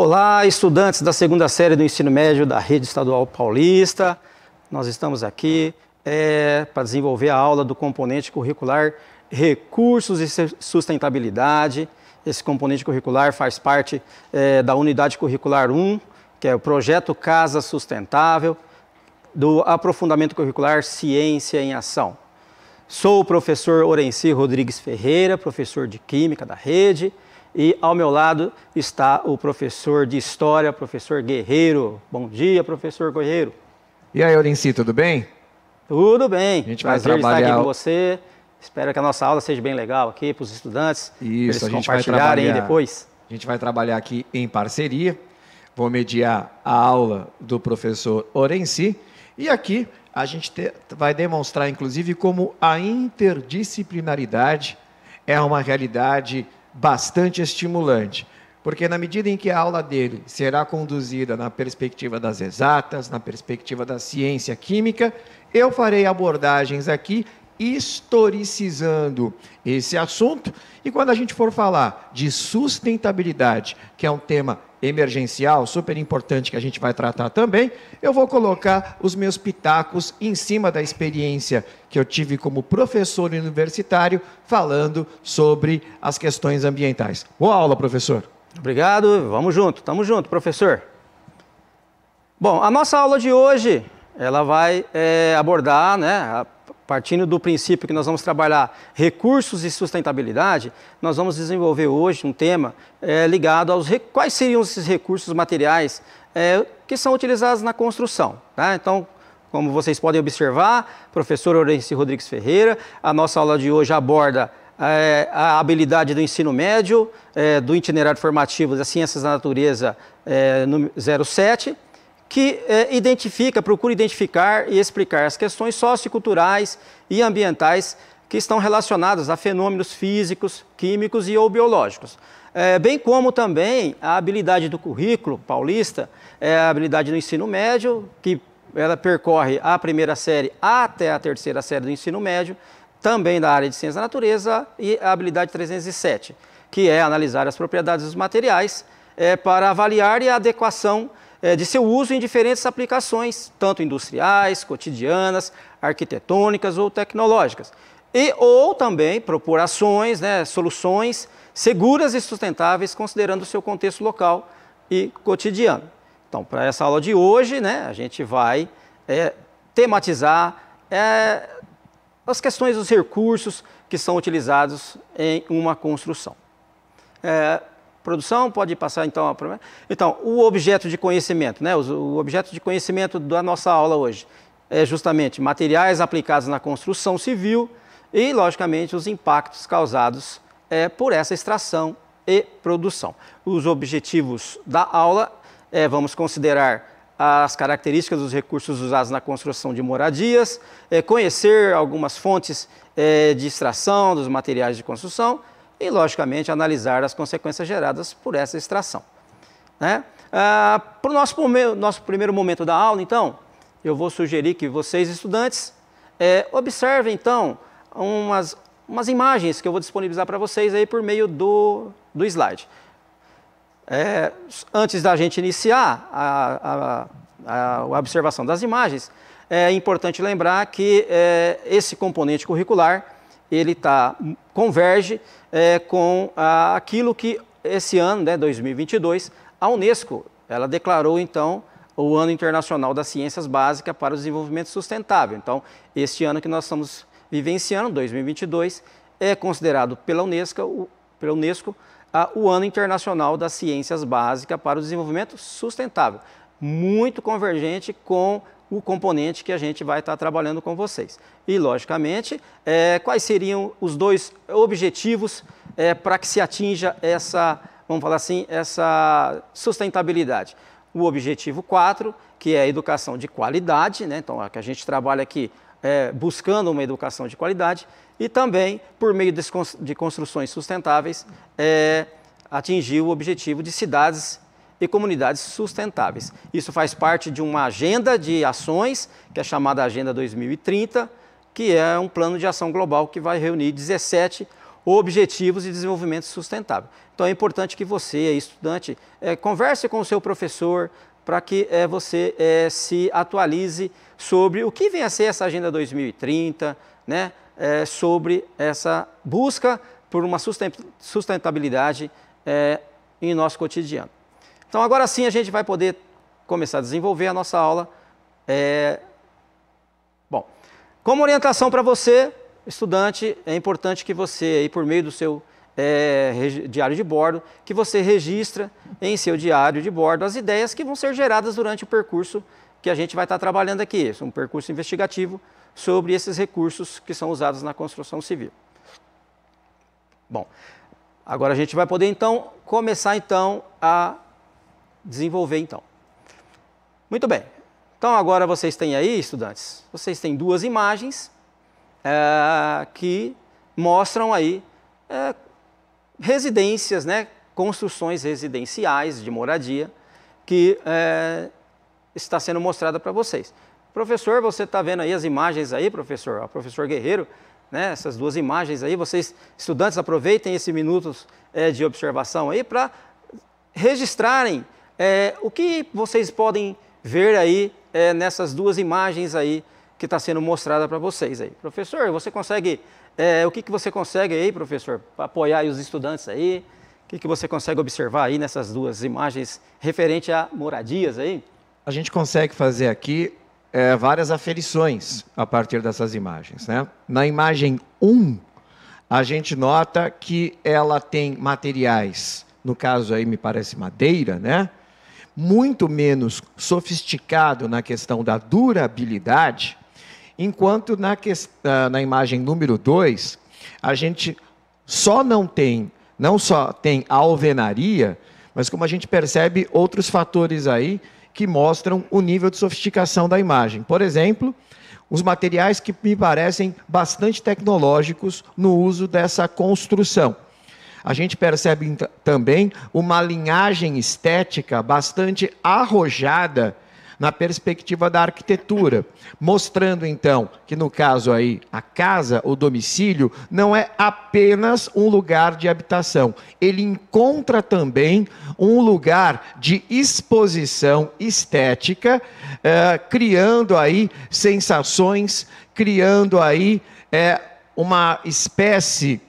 Olá, estudantes da segunda série do ensino médio da Rede Estadual Paulista. Nós estamos aqui para desenvolver a aula do componente curricular Recursos e Sustentabilidade. Esse componente curricular faz parte da unidade curricular 1, que é o Projeto Casa Sustentável, do aprofundamento curricular Ciência em Ação. Sou o professor Orenci Rodrigues Ferreira, professor de Química da Rede, e ao meu lado está o professor de História, professor Guerreiro. Bom dia, professor Guerreiro. E aí, Orenci, tudo bem? Tudo bem. A gente Prazer vai trabalhar estar aqui com você. Espero que a nossa aula seja bem legal aqui para os estudantes. Isso, eles compartilharem depois. A gente vai trabalhar aqui em parceria. Vou mediar a aula do professor Orenci. E aqui a gente vai demonstrar, inclusive, como a interdisciplinaridade é uma realidade bastante estimulante. Porque na medida em que a aula dele será conduzida na perspectiva das exatas, na perspectiva da ciência química, eu farei abordagens aqui historicizando esse assunto. E quando a gente for falar de sustentabilidade, que é um tema emergencial, super importante, que a gente vai tratar também, eu vou colocar os meus pitacos em cima da experiência que eu tive como professor universitário, falando sobre as questões ambientais. Boa aula, professor. Obrigado, vamos junto, estamos juntos, professor. Bom, a nossa aula de hoje, ela vai abordar, partindo do princípio que nós vamos trabalhar recursos e sustentabilidade, nós vamos desenvolver hoje um tema ligado aos quais seriam esses recursos materiais que são utilizados na construção. Tá? Então, como vocês podem observar, professor Orenci Rodrigues Ferreira, a nossa aula de hoje aborda a habilidade do ensino médio, do itinerário formativo das Ciências da Natureza no 07, que procura identificar e explicar as questões socioculturais e ambientais que estão relacionadas a fenômenos físicos, químicos e ou biológicos. Bem como também a habilidade do currículo paulista, a habilidade do ensino médio, que ela percorre a primeira série até a terceira série do ensino médio, também da área de Ciências da Natureza, e a habilidade 307, que é analisar as propriedades dos materiais para avaliar e a adequação de seu uso em diferentes aplicações, tanto industriais, cotidianas, arquitetônicas ou tecnológicas. Ou também propor ações, soluções seguras e sustentáveis, considerando o seu contexto local e cotidiano. Então, para essa aula de hoje, a gente vai tematizar as questões dos recursos que são utilizados em uma construção. Produção, pode passar então a primeira. Então, o objeto de conhecimento, o objeto de conhecimento da nossa aula hoje é justamente materiais aplicados na construção civil e, logicamente, os impactos causados por essa extração e produção. Os objetivos da aula vamos considerar as características dos recursos usados na construção de moradias, conhecer algumas fontes de extração dos materiais de construção, e, logicamente, analisar as consequências geradas por essa extração. Para o nosso primeiro momento da aula, então, eu vou sugerir que vocês, estudantes, observem, então, umas imagens que eu vou disponibilizar para vocês aí por meio do slide. Antes da gente iniciar a observação das imagens, é importante lembrar que esse componente curricular, ele converge com aquilo que esse ano, 2022, a Unesco, ela declarou então o Ano Internacional das Ciências Básicas para o Desenvolvimento Sustentável. Então, este ano que nós estamos vivenciando, 2022, é considerado pela Unesco o Ano Internacional das Ciências Básicas para o Desenvolvimento Sustentável, muito convergente com o componente que a gente vai estar trabalhando com vocês. E, logicamente, quais seriam os dois objetivos para que se atinja essa, vamos falar assim, essa sustentabilidade? O objetivo 4, que é a educação de qualidade, então a que a gente trabalha aqui buscando uma educação de qualidade, e também, por meio de construções sustentáveis, atingir o objetivo de cidades e comunidades sustentáveis. Isso faz parte de uma agenda de ações, que é chamada Agenda 2030, que é um plano de ação global que vai reunir 17 Objetivos de Desenvolvimento Sustentável. Então é importante que você, estudante, converse com o seu professor para que você se atualize sobre o que vem a ser essa Agenda 2030, né? Sobre essa busca por uma sustentabilidade em nosso cotidiano. Então agora sim a gente vai poder começar a desenvolver a nossa aula. Bom, como orientação para você, estudante, é importante que você, aí, por meio do seu diário de bordo, que você registra em seu diário de bordo as ideias que vão ser geradas durante o percurso que a gente vai estar trabalhando aqui. Esse é um percurso investigativo sobre esses recursos que são usados na construção civil. Bom, agora a gente vai poder então começar então a desenvolver então. Muito bem. Então agora vocês têm aí, estudantes, vocês têm duas imagens que mostram aí residências, né, construções residenciais de moradia que está sendo mostrada para vocês. Professor, você está vendo aí as imagens aí, professor? O professor Guerreiro, né, essas duas imagens aí, vocês, estudantes, aproveitem esses minutos de observação aí para registrarem o que vocês podem ver aí nessas duas imagens aí que está sendo mostrada para vocês aí. Professor, você consegue, o que você consegue aí, professor, para apoiar aí os estudantes aí? O que você consegue observar aí nessas duas imagens referente a moradias aí? A gente consegue fazer aqui várias aferições a partir dessas imagens, né? Na imagem 1, a gente nota que ela tem materiais, no caso aí me parece madeira, né? Muito menos sofisticado na questão da durabilidade, enquanto na imagem número 2, a gente não só tem a alvenaria, mas como a gente percebe outros fatores aí que mostram o nível de sofisticação da imagem. Por exemplo, os materiais que me parecem bastante tecnológicos no uso dessa construção. A gente percebe também uma linhagem estética bastante arrojada na perspectiva da arquitetura, mostrando então que no caso aí a casa, o domicílio, não é apenas um lugar de habitação, ele encontra também um lugar de exposição estética, criando aí sensações, criando aí uma espécie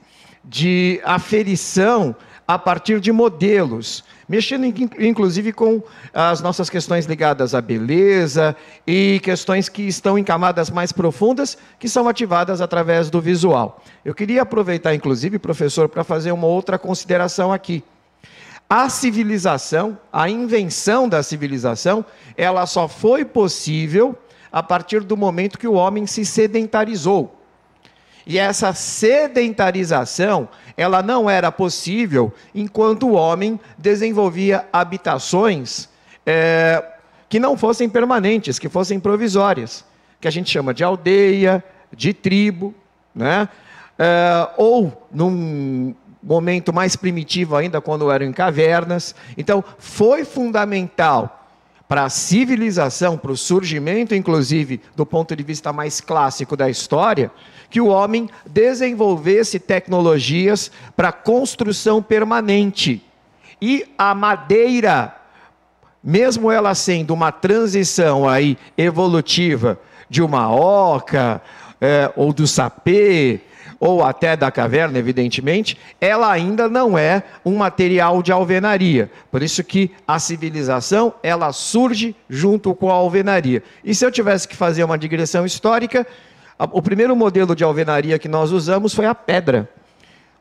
de aferição a partir de modelos, mexendo inclusive com as nossas questões ligadas à beleza e questões que estão em camadas mais profundas, que são ativadas através do visual. Eu queria aproveitar, inclusive, professor, para fazer uma outra consideração aqui. A civilização, a invenção da civilização, ela só foi possível a partir do momento que o homem se sedentarizou. E essa sedentarização, ela não era possível enquanto o homem desenvolvia habitações que não fossem permanentes, que fossem provisórias, que a gente chama de aldeia, de tribo, né? Ou num momento mais primitivo ainda, quando eram em cavernas. Então, foi fundamental para a civilização, para o surgimento, inclusive, do ponto de vista mais clássico da história, que o homem desenvolvesse tecnologias para construção permanente. E a madeira, mesmo ela sendo uma transição aí evolutiva de uma oca, ou do sapê, ou até da caverna, evidentemente, ela ainda não é um material de alvenaria. Por isso que a civilização, ela surge junto com a alvenaria. E se eu tivesse que fazer uma digressão histórica, o primeiro modelo de alvenaria que nós usamos foi a pedra.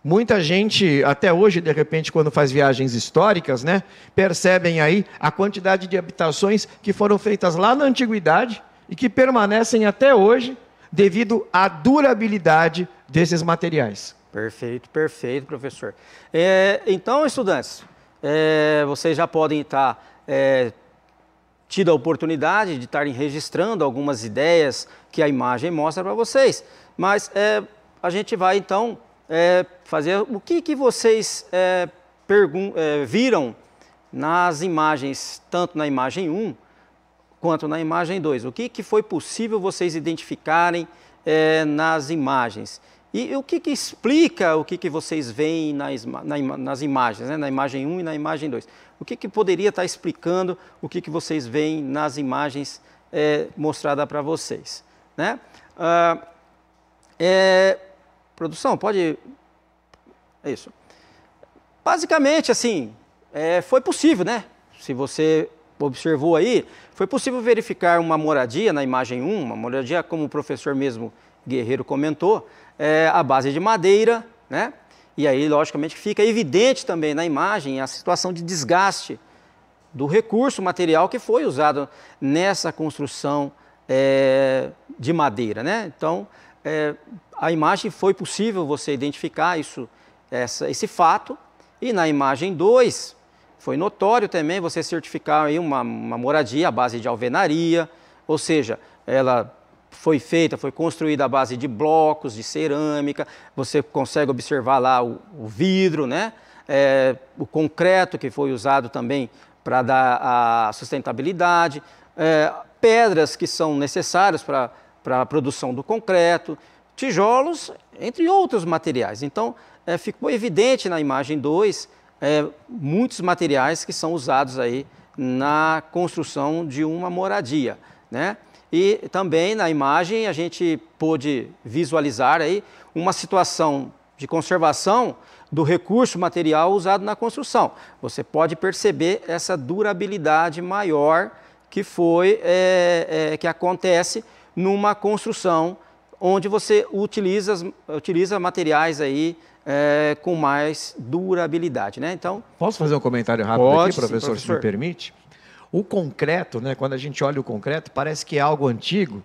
Muita gente, até hoje, de repente, quando faz viagens históricas, né, percebem aí a quantidade de habitações que foram feitas lá na antiguidade e que permanecem até hoje devido à durabilidade desses materiais. Perfeito, perfeito, professor. Então, estudantes, vocês já podem estar tido a oportunidade de estarem registrando algumas ideias que a imagem mostra para vocês, mas a gente vai então fazer o que vocês viram nas imagens, tanto na imagem 1 quanto na imagem 2. O que foi possível vocês identificarem nas imagens? E o que explica o que vocês veem nas imagens, né? Na imagem 1 e na imagem 2? O que poderia estar explicando o que vocês veem nas imagens mostradas para vocês, né? Produção, pode... É isso. Basicamente, assim, foi possível, né? Se você observou aí, foi possível verificar uma moradia na imagem 1, uma moradia, como o professor mesmo Guerreiro comentou, à base de madeira, né? E aí, logicamente, fica evidente também na imagem a situação de desgaste do recurso material que foi usado nessa construção de madeira, né? Então, a imagem foi possível você identificar esse fato, e na imagem 2 foi notório também você certificar aí uma moradia à base de alvenaria, ou seja, ela foi construída à base de blocos de cerâmica, você consegue observar lá o vidro, né? O concreto que foi usado também para dar a sustentabilidade, pedras que são necessárias para a produção do concreto, tijolos, entre outros materiais. Então, ficou evidente na imagem 2 muitos materiais que são usados aí na construção de uma moradia, né? E também na imagem a gente pôde visualizar aí uma situação de conservação do recurso material usado na construção. Você pode perceber essa durabilidade maior que que acontece numa construção onde você utiliza materiais aí com mais durabilidade, né? Então, posso fazer um comentário rápido aqui, professor, sim, professor, se me permite? O concreto, né, quando a gente olha o concreto, parece que é algo antigo,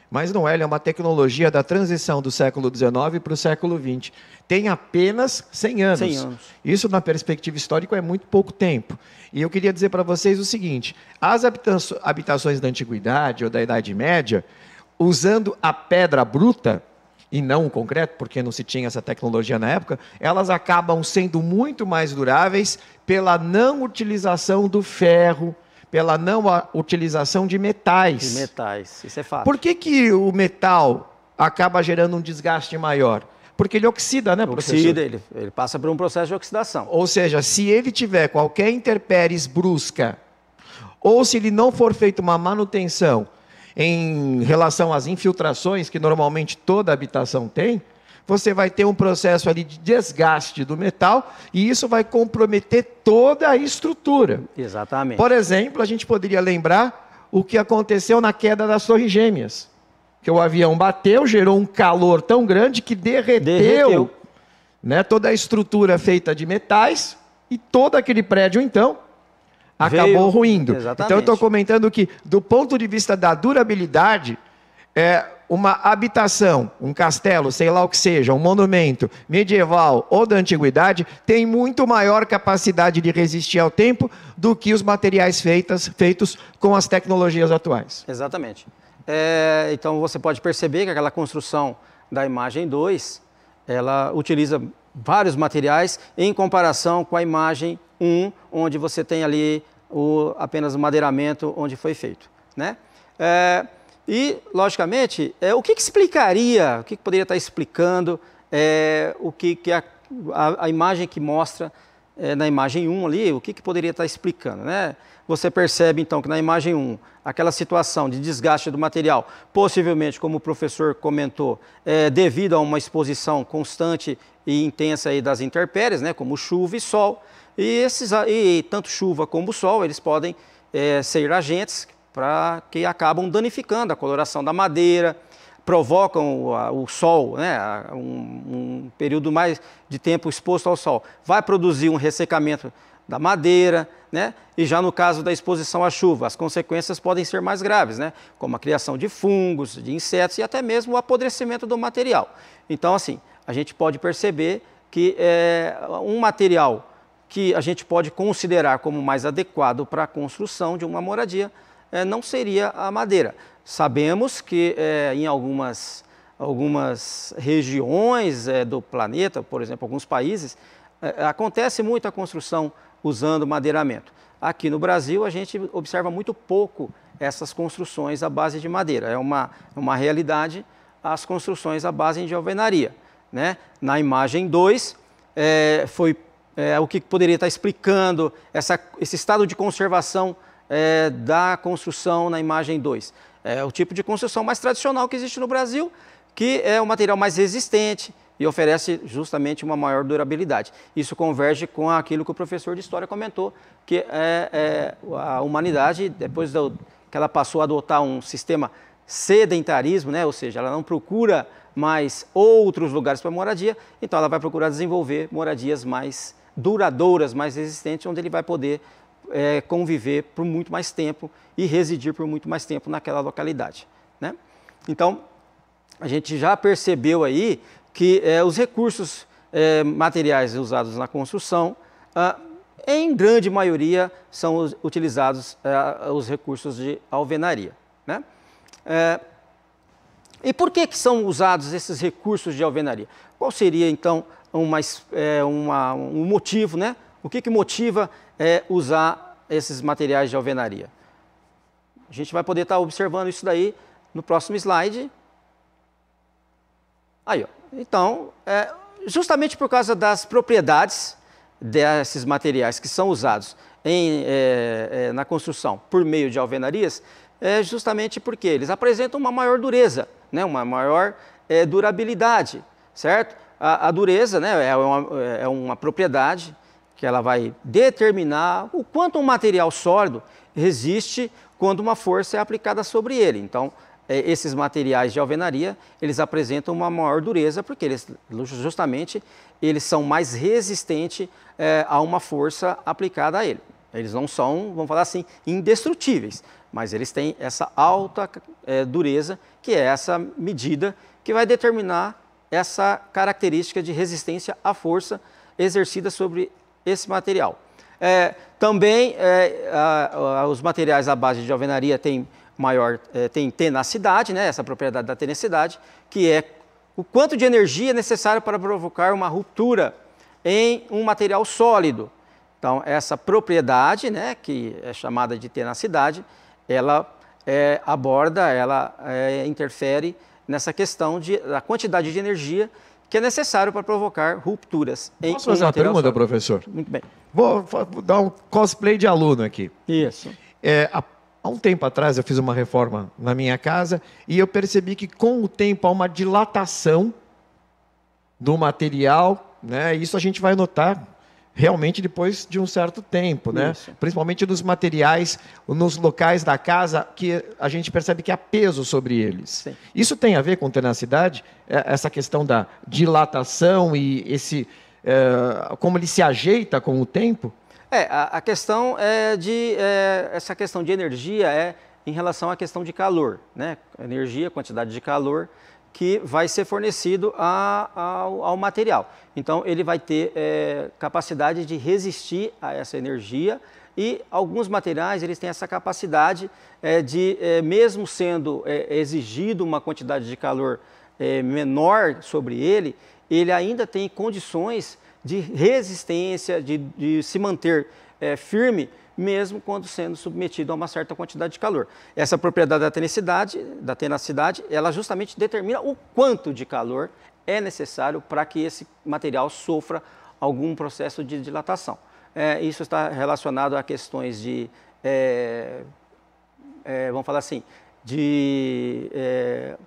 mas não é, ele é uma tecnologia da transição do século XIX para o século XX. Tem apenas 100 anos. 100 anos. Isso, na perspectiva histórica, é muito pouco tempo. E eu queria dizer para vocês o seguinte, as habitações da Antiguidade ou da Idade Média, usando a pedra bruta, e não o concreto, porque não se tinha essa tecnologia na época, elas acabam sendo muito mais duráveis pela não utilização do ferro, pela não utilização de metais. De metais, isso é fato. Por que o metal acaba gerando um desgaste maior? Porque ele oxida, né, professor? Oxida, ele passa por um processo de oxidação. Ou seja, se ele tiver qualquer intempéries brusca, ou se ele não for feita uma manutenção em relação às infiltrações que normalmente toda habitação tem, você vai ter um processo ali de desgaste do metal e isso vai comprometer toda a estrutura. Exatamente. Por exemplo, a gente poderia lembrar o que aconteceu na queda das Torres Gêmeas. Que o avião bateu, gerou um calor tão grande que derreteu. Né, toda a estrutura feita de metais e todo aquele prédio, então, acabou ruindo. Exatamente. Então, eu estou comentando que, do ponto de vista da durabilidade, uma habitação, um castelo, sei lá o que seja, um monumento medieval ou da antiguidade, tem muito maior capacidade de resistir ao tempo do que os materiais feitos com as tecnologias atuais. Exatamente. Então, você pode perceber que aquela construção da imagem 2, ela utiliza vários materiais em comparação com a imagem 1, onde você tem ali apenas o madeiramento onde foi feito, né? E, logicamente, o que explicaria, o que poderia estar explicando a imagem que mostra na imagem 1 ali, o que poderia estar explicando, né? Você percebe, então, que na imagem 1, aquela situação de desgaste do material, possivelmente, como o professor comentou, devido a uma exposição constante e intensa aí das intempéries, né, como chuva e sol, e tanto chuva como sol, eles podem ser agentes que acabam danificando a coloração da madeira, provocam o sol, né, um período mais de tempo exposto ao sol, vai produzir um ressecamento da madeira, né? E já no caso da exposição à chuva, as consequências podem ser mais graves, né? Como a criação de fungos, de insetos e até mesmo o apodrecimento do material. Então, assim, a gente pode perceber que um material que a gente pode considerar como mais adequado para a construção de uma moradia não seria a madeira. Sabemos que em algumas regiões do planeta, por exemplo, alguns países, acontece muito a construção usando madeiramento. Aqui no Brasil, a gente observa muito pouco essas construções à base de madeira. É uma realidade as construções à base de alvenaria. né? Na imagem 2, foi o que poderia estar explicando esse estado de conservação da construção na imagem 2. É o tipo de construção mais tradicional que existe no Brasil, que é o material mais resistente e oferece justamente uma maior durabilidade. Isso converge com aquilo que o professor de História comentou, que a humanidade, depois que ela passou a adotar um sistema sedentarismo, né? Ou seja, ela não procura mais outros lugares para moradia, então ela vai procurar desenvolver moradias mais duradouras, mais resistentes, onde ele vai poder conviver por muito mais tempo e residir por muito mais tempo naquela localidade, né? Então, a gente já percebeu aí que os recursos materiais usados na construção, em grande maioria, são utilizados os recursos de alvenaria, né? E por que são usados esses recursos de alvenaria? Qual seria, então, um motivo, né? O que motiva usar esses materiais de alvenaria? A gente vai poder estar observando isso daí no próximo slide. Aí, ó. Então, justamente por causa das propriedades desses materiais que são usados na construção por meio de alvenarias, justamente porque eles apresentam uma maior dureza, né? Uma maior durabilidade, certo? A dureza, né, é uma propriedade que ela vai determinar o quanto um material sólido resiste quando uma força é aplicada sobre ele. Então, esses materiais de alvenaria, eles apresentam uma maior dureza, porque justamente eles são mais resistentes a uma força aplicada a ele. Eles não são, vamos falar assim, indestrutíveis, mas eles têm essa alta dureza, que é essa medida que vai determinar essa característica de resistência à força exercida sobre esse material. Também os materiais à base de alvenaria têm tem tenacidade, né? Essa propriedade da tenacidade, que é o quanto de energia é necessário para provocar uma ruptura em um material sólido. Então, essa propriedade, né, que é chamada de tenacidade, ela interfere nessa questão da quantidade de energia que é necessário para provocar rupturas em um material sólido. Posso fazer uma pergunta, professor? Muito bem. Vou dar um cosplay de aluno aqui. Isso. Há um tempo atrás eu fiz uma reforma na minha casa e eu percebi que com o tempo há uma dilatação do material, né? Isso a gente vai notar realmente depois de um certo tempo, né? Principalmente dos materiais, nos locais da casa que a gente percebe que há peso sobre eles. Sim. Isso tem a ver com tenacidade? Essa questão da dilatação e como ele se ajeita com o tempo? A questão essa questão de energia em relação à questão de calor, né? Energia, quantidade de calor que vai ser fornecido ao material. Então, ele vai ter capacidade de resistir a essa energia e alguns materiais eles têm essa capacidade de, mesmo sendo exigido uma quantidade de calor menor sobre ele, ele ainda tem condições de resistência, de se manter firme, mesmo quando sendo submetido a uma certa quantidade de calor. Essa propriedade da tenacidade, ela justamente determina o quanto de calor é necessário para que esse material sofra algum processo de dilatação. Isso está relacionado a questões de, vamos falar assim, de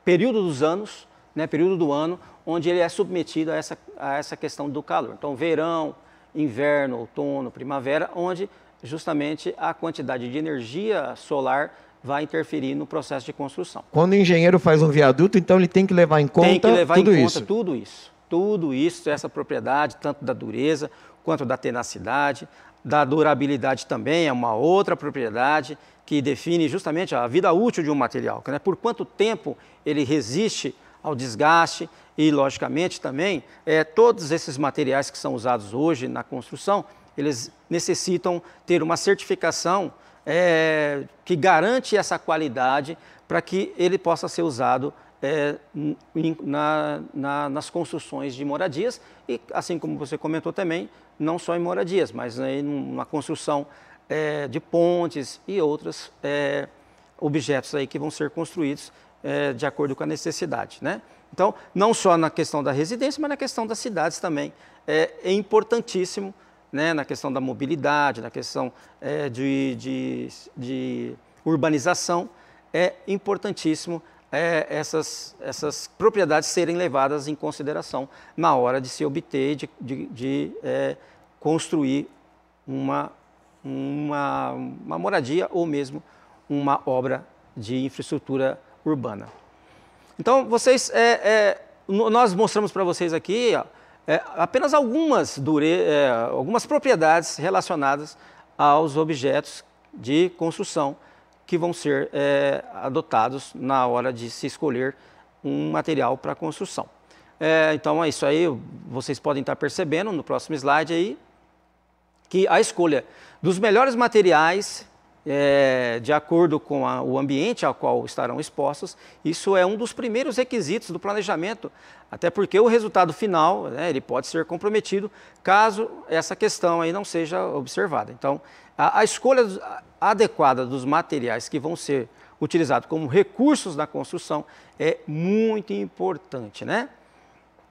período dos anos, né, período do ano, onde ele é submetido a essa questão do calor. Então, verão, inverno, outono, primavera, onde justamente a quantidade de energia solar vai interferir no processo de construção. Quando o engenheiro faz um viaduto, então ele tem que levar em conta tudo isso, essa propriedade, tanto da dureza quanto da tenacidade, da durabilidade também, é uma outra propriedade que define justamente a vida útil de um material, né? Por quanto tempo ele resiste ao desgaste e, logicamente, também todos esses materiais que são usados hoje na construção, eles necessitam ter uma certificação que garante essa qualidade para que ele possa ser usado nas construções de moradias e, assim como você comentou também, não só em moradias, mas na construção de pontes e outros objetos aí que vão ser construídos de acordo com a necessidade, né? Então, não só na questão da residência, mas na questão das cidades também. É importantíssimo, né, na questão da mobilidade, na questão de urbanização, é importantíssimo essas propriedades serem levadas em consideração na hora de se obter, de construir uma moradia ou mesmo uma obra de infraestrutura urbana. Então, nós mostramos para vocês aqui apenas algumas propriedades relacionadas aos objetos de construção que vão ser adotados na hora de se escolher um material para construção. Então, é isso aí, vocês podem estar percebendo no próximo slide aí, que a escolha dos melhores materiais de acordo com o ambiente ao qual estarão expostos, isso é um dos primeiros requisitos do planejamento, até porque o resultado final, né, ele pode ser comprometido caso essa questão aí não seja observada. Então, a escolha adequada dos materiais que vão ser utilizados como recursos na construção é muito importante, né?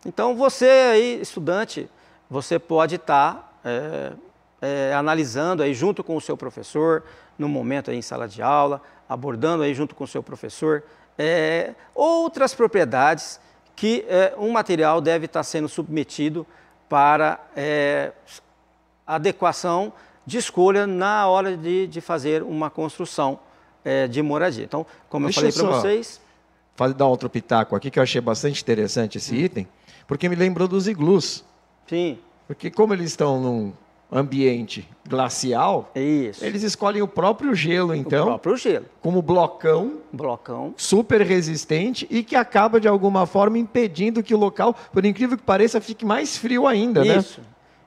Então, você aí, estudante, você pode estar analisando aí junto com o seu professor, no momento aí em sala de aula, abordando aí junto com o seu professor, outras propriedades que um material deve estar sendo submetido para adequação de escolha na hora de fazer uma construção de moradia. Então, como eu falei para vocês... Dar outro pitaco aqui, que eu achei bastante interessante esse item, porque me lembrou dos iglus. Sim. Porque como eles estão num ambiente glacial, isso, eles escolhem o próprio gelo, então, o próprio gelo, como blocão super resistente e que acaba, de alguma forma, impedindo que o local, por incrível que pareça, fique mais frio ainda, né?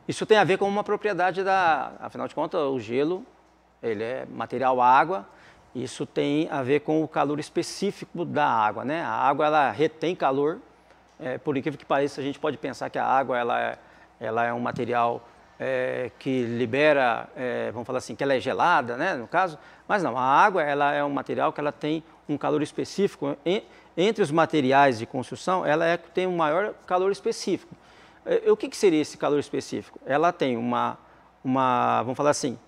Isso tem a ver com uma propriedade afinal de contas, o gelo, ele é material água, isso tem a ver com o calor específico da água, né? A água, ela retém calor, por incrível que pareça, a gente pode pensar que a água, ela é um material que libera, vamos falar assim, que ela é gelada, né, no caso, mas não, a água, ela é um material que ela tem um calor específico, entre os materiais de construção, ela tem um maior calor específico. O que seria esse calor específico? Ela tem vamos falar assim,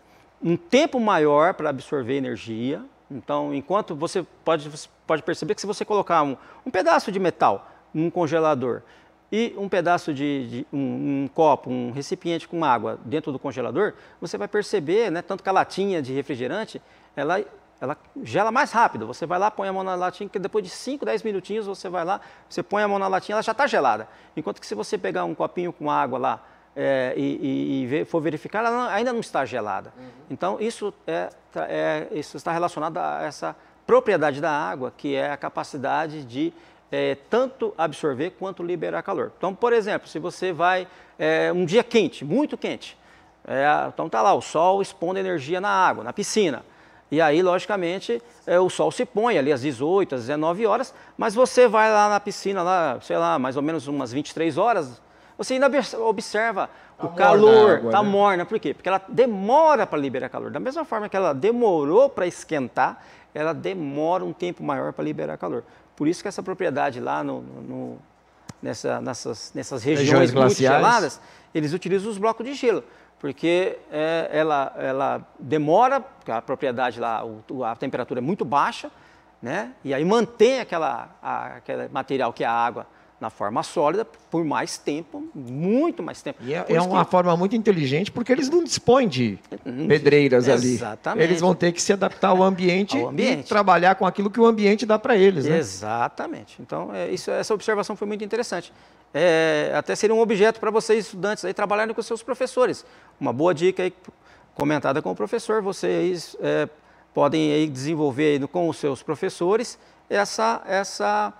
um tempo maior para absorver energia. Então, enquanto você pode perceber que se você colocar um pedaço de metal num congelador e um pedaço um copo, um recipiente com água dentro do congelador, você vai perceber, né, tanto que a latinha de refrigerante, ela gela mais rápido. Você vai lá, põe a mão na latinha, que depois de 5, 10 minutinhos você vai lá, você põe a mão na latinha, ela já está gelada. Enquanto que se você pegar um copinho com água lá for verificar, ela ainda não está gelada. Então, isso está relacionado a essa propriedade da água, que é a capacidade de tanto absorver quanto liberar calor. Então, por exemplo, se você vai um dia quente, muito quente, então está lá, o sol expondo energia na água, na piscina. E aí, logicamente, o sol se põe ali às 18, às 19 horas, mas você vai lá na piscina, lá, sei lá, mais ou menos umas 23 horas, você ainda observa o calor, está morna. Por quê? Porque ela demora para liberar calor. Da mesma forma que ela demorou para esquentar, ela demora um tempo maior para liberar calor. Por isso que essa propriedade lá nessas regiões muito geladas, eles utilizam os blocos de gelo, porque ela demora, porque a propriedade lá, a temperatura é muito baixa, né? E aí mantém aquele material que é a água na forma sólida por mais tempo, muito mais tempo. E é uma forma muito inteligente, porque eles não dispõem de pedreiras ali. Exatamente. Eles vão ter que se adaptar ao ambiente e trabalhar com aquilo que o ambiente dá para eles, né? Exatamente. Então, essa observação foi muito interessante. Até seria um objeto para vocês, estudantes, aí, trabalharem com seus professores. Uma boa dica aí, comentada com o professor, vocês podem aí desenvolver aí, com os seus professores essa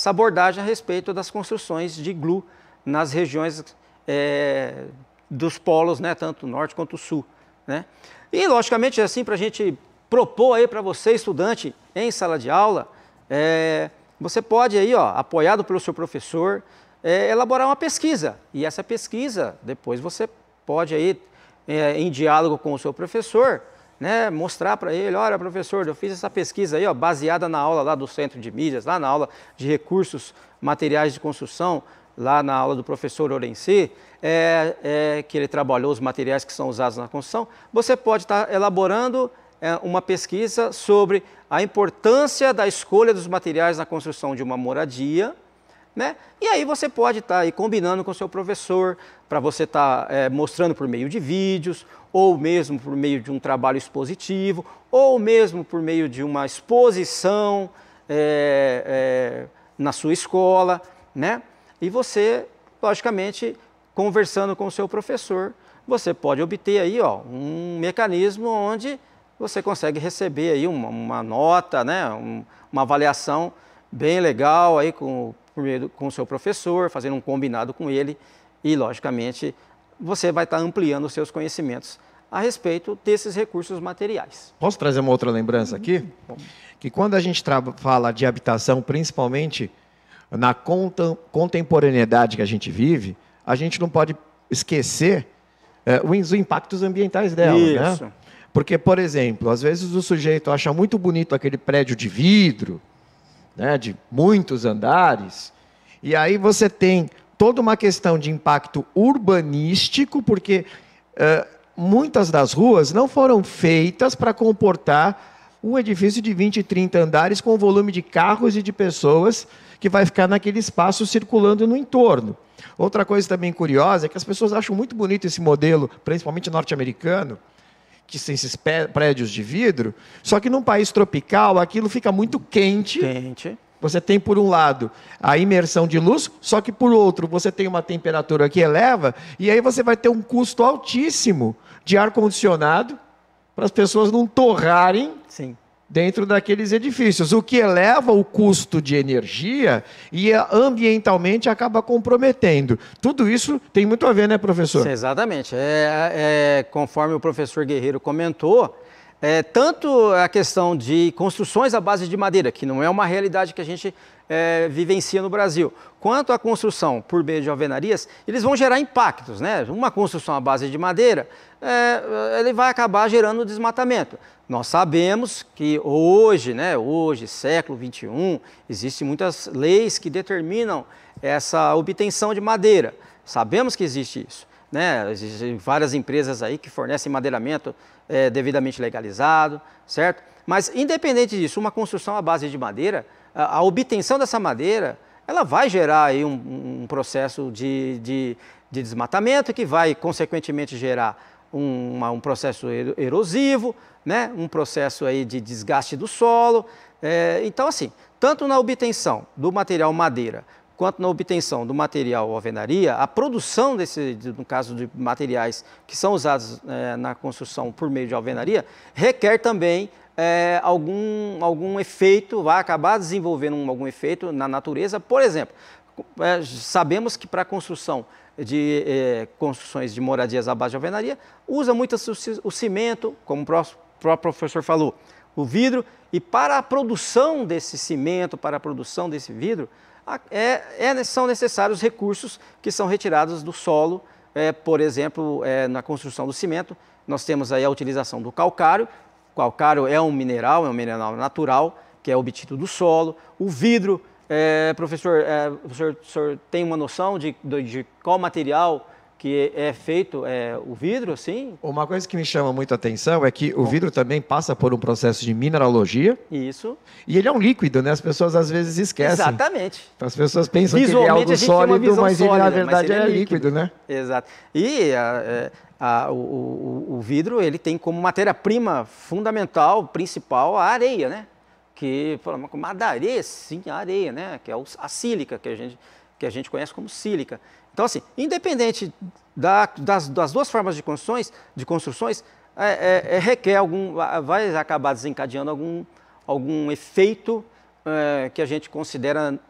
abordagem a respeito das construções de iglu nas regiões dos polos, né, tanto o norte quanto o sul, né? E, logicamente, assim, para a gente propor aí para você, estudante, em sala de aula, você pode aí, apoiado pelo seu professor, elaborar uma pesquisa. E essa pesquisa, depois você pode aí, em diálogo com o seu professor, né, mostrar para ele, olha, professor, eu fiz essa pesquisa aí, ó, baseada na aula lá do Centro de Mídias, lá na aula de recursos materiais de construção, lá na aula do professor Orenci, que ele trabalhou os materiais que são usados na construção. Você pode estar elaborando uma pesquisa sobre a importância da escolha dos materiais na construção de uma moradia, né? E aí você pode estar aí combinando com o seu professor, para você estar mostrando por meio de vídeos, ou mesmo por meio de um trabalho expositivo, ou mesmo por meio de uma exposição na sua escola, né? E você, logicamente, conversando com o seu professor, você pode obter aí, ó, um mecanismo onde você consegue receber aí uma nota, né? Uma avaliação bem legal aí com o seu professor, fazendo um combinado com ele e, logicamente, você vai estar ampliando os seus conhecimentos a respeito desses recursos materiais. Posso trazer uma outra lembrança aqui? Que quando a gente fala de habitação, principalmente na contemporaneidade que a gente vive, a gente não pode esquecer os impactos ambientais dela. Isso. Né? Porque, por exemplo, às vezes o sujeito acha muito bonito aquele prédio de vidro, né, de muitos andares, e aí você tem toda uma questão de impacto urbanístico, porque muitas das ruas não foram feitas para comportar um edifício de 20 e 30 andares com o volume de carros e de pessoas que vai ficar naquele espaço circulando no entorno. Outra coisa também curiosa é que as pessoas acham muito bonito esse modelo, principalmente norte-americano, que tem esses prédios de vidro, só que num país tropical aquilo fica muito quente. Você tem, por um lado, a imersão de luz, só que, por outro, você tem uma temperatura que eleva, e aí você vai ter um custo altíssimo de ar-condicionado para as pessoas não torrarem dentro daqueles edifícios, o que eleva o custo de energia e ambientalmente acaba comprometendo. Tudo isso tem muito a ver, né, professor? Exatamente. Conforme o professor Guerreiro comentou, tanto a questão de construções à base de madeira, que não é uma realidade que a gente vivencia no Brasil, quanto a construção por meio de alvenarias, eles vão gerar impactos, né? Uma construção à base de madeira, ele vai acabar gerando desmatamento. Nós sabemos que hoje, século XXI, existem muitas leis que determinam essa obtenção de madeira. Sabemos que existe isso, né? Existem várias empresas aí que fornecem madeiramento devidamente legalizado, certo? Mas, independente disso, uma construção à base de madeira, a obtenção dessa madeira, ela vai gerar aí um processo de desmatamento que vai, consequentemente, gerar um processo erosivo, né? Um processo aí de desgaste do solo. Então, assim, tanto na obtenção do material madeira, quanto na obtenção do material alvenaria, a produção no caso de materiais que são usados na construção por meio de alvenaria, requer também algum efeito, vai acabar desenvolvendo algum efeito na natureza. Por exemplo, sabemos que para a construção de construções de moradias à base de alvenaria, usa muito o cimento, como o próprio professor falou, o vidro, e para a produção desse cimento, para a produção desse vidro, são necessários recursos que são retirados do solo. Por exemplo, na construção do cimento, nós temos aí a utilização do calcário. O calcário é um mineral natural, que é obtido do solo. O vidro, professor, o senhor tem uma noção de qual material que é feito o vidro, assim? Uma coisa que me chama muito a atenção é que o vidro também passa por um processo de mineralogia. Isso. E ele é um líquido, né? As pessoas às vezes esquecem. Exatamente. Então, as pessoas pensam que ele é algo sólido, mas ele na verdade é líquido, né? Exato. E o vidro, ele tem como matéria-prima fundamental, principal, a areia, né? Que, mas da areia, sim, a areia, né? Que é a sílica, que a gente conhece como sílica. Então, assim, independente das duas formas de construções, requer vai acabar desencadeando algum efeito que a gente considera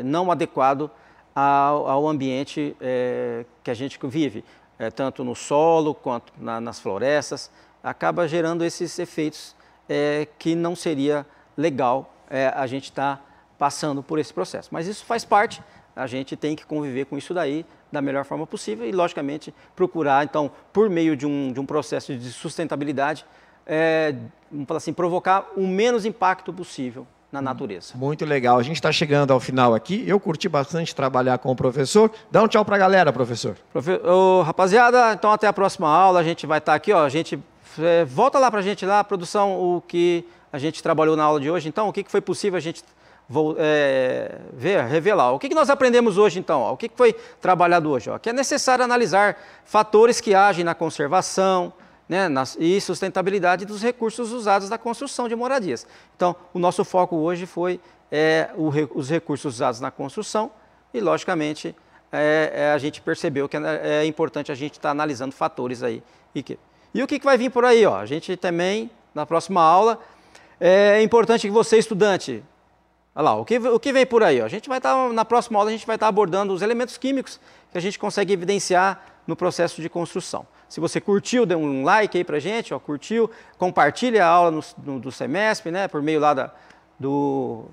não adequado ao ambiente que a gente vive, tanto no solo quanto nas florestas, acaba gerando esses efeitos que não seria legal a gente estar passando por esse processo. Mas isso faz parte. A gente tem que conviver com isso daí da melhor forma possível e, logicamente, procurar, então, por meio de um processo de sustentabilidade, vamos falar assim, provocar o menos impacto possível na natureza. Muito legal. A gente está chegando ao final aqui. Eu curti bastante trabalhar com o professor. Dá um tchau para a galera, professor. Rapaziada, então até a próxima aula. A gente vai estar aqui, ó. A gente volta lá para a gente lá, produção, o que a gente trabalhou na aula de hoje. Então, o que foi possível a gente revelar. O que nós aprendemos hoje, então? Ó? O que foi trabalhado hoje? Ó? Que é necessário analisar fatores que agem na conservação, né, e sustentabilidade dos recursos usados na construção de moradias. Então, o nosso foco hoje foi os recursos usados na construção e, logicamente, a gente percebeu que é importante a gente estar analisando fatores aí. E o que vai vir por aí? Ó? A gente também, na próxima aula, é importante que você, estudante, olha lá, o que vem por aí? Ó? A gente vai estar, na próxima aula, a gente vai estar abordando os elementos químicos que a gente consegue evidenciar no processo de construção. Se você curtiu, dê um like aí pra gente, ó, curtiu, compartilha a aula do Semesp, né, por meio lá do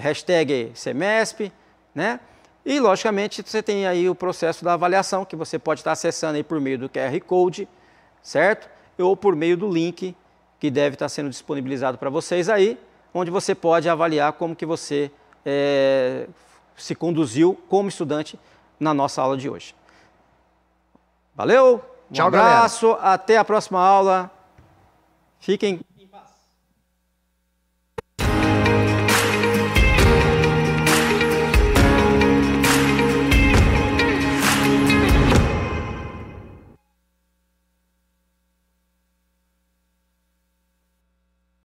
hashtag Semesp, né? E, logicamente, você tem aí o processo da avaliação, que você pode estar acessando aí por meio do QR Code, certo? Ou por meio do link que deve estar sendo disponibilizado para vocês aí, onde você pode avaliar como que você se conduziu como estudante na nossa aula de hoje. Valeu, tchau, abraço, galera. Até a próxima aula. Fiquem